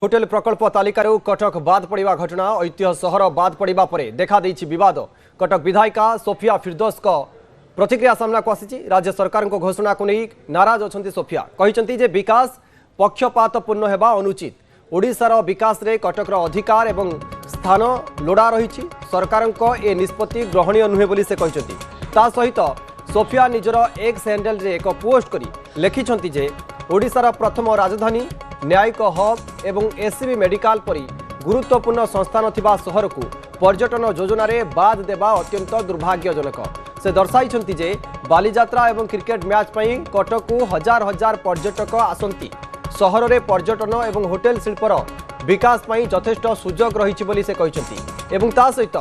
Hotel प्रकल्प तालिकारु कटक बाद पड़ा घटना ऐतिह्य सहर बाद पड़ा पर देखा विवाद। कटक विधायिका सोफिया फिरदौस को प्रतिक्रिया सामना को आसी। राज्य सरकार को घोषणा को नहीं नाराज अच्छा सोफिया कहते जे विकास पक्षपातपूर्ण होगा अनुचित। ओडिशार विकास रे कटकर अधिकार एवं स्थान लोड़ा रही सरकार ए निष्पत्ति ग्रहणीय नुहे बोली से कहते। ता सहित सोफिया निजर एक्स हैंडल रे एक पोस्ट करी लिखिछंती जे ओडिशार प्रथम राजधानी न्यायिक हब एवं एससीबी मेडिकल परी गुरुत्वपूर्ण संस्थान थिबा सहर को पर्यटन योजन बाद देवा अत्यंत दुर्भाग्यजनक। से दर्शाई जे बालीजात्रा एवं क्रिकेट मैच पई कटक को हजार हजार पर्यटक आसंती। सहर में पर्यटन एवं होटेल शिल्पर विकास पई यथेष्ट सुजोग रही बोली से कहते। एवं ता सहित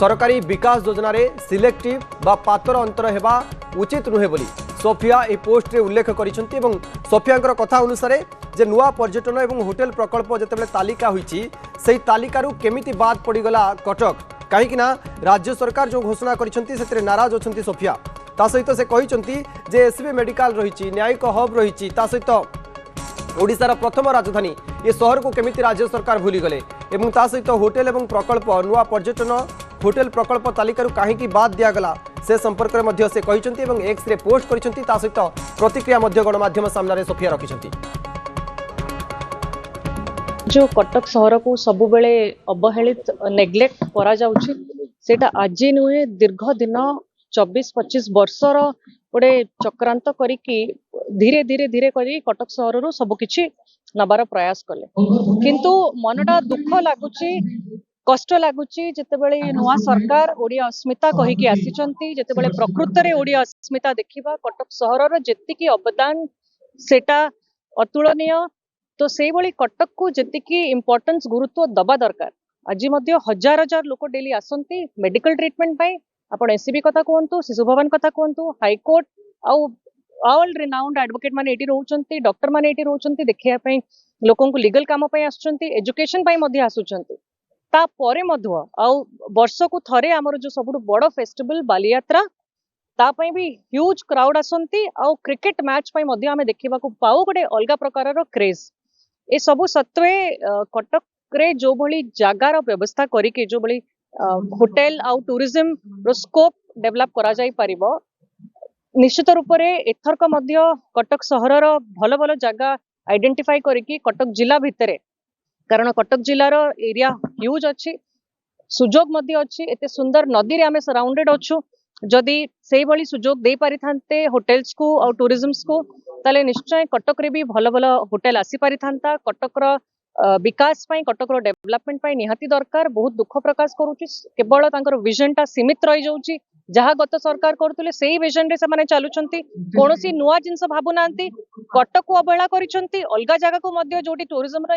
सरकारी विकास योजन सिलेक्टिव बा पातर अंतर हेबा उचित नुहे बोली सोफिया ए पोस्ट रे उल्लेख करिसेंती। एवं सोफिया कथा अनुसार जे नुआ पर्यटन एवं होटेल प्रकल्प जितेबाला तालिका होईची सेही तालिकारु केमिति बाद पड़ीगला कटक कहीं राज्य सरकार जो घोषणा करिसेंती सेतरे नाराज अछंती सोफिया। ता सहित से कहिसेंती जे एससीबी मेडिकल रही न्यायिक हब रही ता सहित ओडिशार प्रथम राजधानी ये सहर को केमिति राज्य सरकार भूली गले एवं ता सहित होटेल एवं प्रकल्प नुआ पर्यटन होटेल प्रकल्प तालिकारु काहेकि बाद दियागला से संपर्क में मध्य से कहिसेंती एवं एक्स रे पोस्ट करिसेंती। ता सहित प्रतिक्रिया मध्य गणमाध्यम सामने सोफिया रखिसेंती। जो कटक सहर को सबु बेले अवहेलित नेग्लेक्ट करा जाउछि सेटा आज नुहे दीर्घ दिन 24-25 वर्षर गोटे चक्रांत करिकी धीरे धीरे धीरे करी कटक सहर रु सब किछि नबार प्रयास कले किंतु मनटा दुख लागुछि कष्ट लगुच जितेबले नुआ सरकार ओडिया अस्मिता कहीकि आसीचंती जितेबले प्रकृत रे ओडिया अस्मिता देखिबा कटक सहरर जेतिकी अवदान सेटा अतुलनीय। तो से भली कटक को जेतिकी इंपोर्टेंस गुरुत्व दबा दरकार। आज मध्य हजार हजार लोक डेली आसंती मेडिकल ट्रीटमेंट पाई आपण एससीबी कथा कहतु शिशु भवन कथा कहतु हाईकोर्ट आउ ऑल रिनाउंड एडवोकेट माने एटी रहउचंती डॉक्टर माने एटी रहउचंती देखिया पई लोकन को लीगल काम पई आसुचंती एजुकेशन पई मध्य आसुचंती। ता परे मध्य आउ वर्ष को थरे आमर जो सबुठ बड़ फेस्टिवल बालीयात्रा ता पई भी ह्यूज क्राउड आसंती आउ क्रिकेट मैच पई मध्य आमे देखिबा को पाउ गोटे अलगा प्रकार रो क्रेज। ए सबु सत्वे कटक रे जो भली जागार व्यवस्था करिके जो भली होटेल आउ टूरिज्म रो स्कोप डेवलप करा जाई परिबो निश्चित रूप रे एथरक मध्य कटक सहरर भल भल जागा आइडेंटिफाई करिकी कटक जिला भितरे कारण कटक जिलार एरिया ह्यूज अच्छी सुजोग मध्य अच्छी एते सुंदर नदी रे आमे सराउंडेड अच्छु जदि सेही भली सुजोग दे पारि थांते होटेल्स को और टूरिज्म्स को ताले निश्चय कटक रे भी भल भल होटेल आसी पारि थांता। कटक रो विकास पई कटक रो डेवलपमेंट पई निहाती दरकार। बहुत दुख प्रकाश करूची केवल तांकर विजन टा सीमित रही जाउची जहाँ गत सरकार करतुले सेही विजन रे से चलुचंती कोनोसी नुआ जिंस भाबु नांती कटक को अवहेला करिसंती अलगा जगह को मध्य जोटी टूरिज्म रो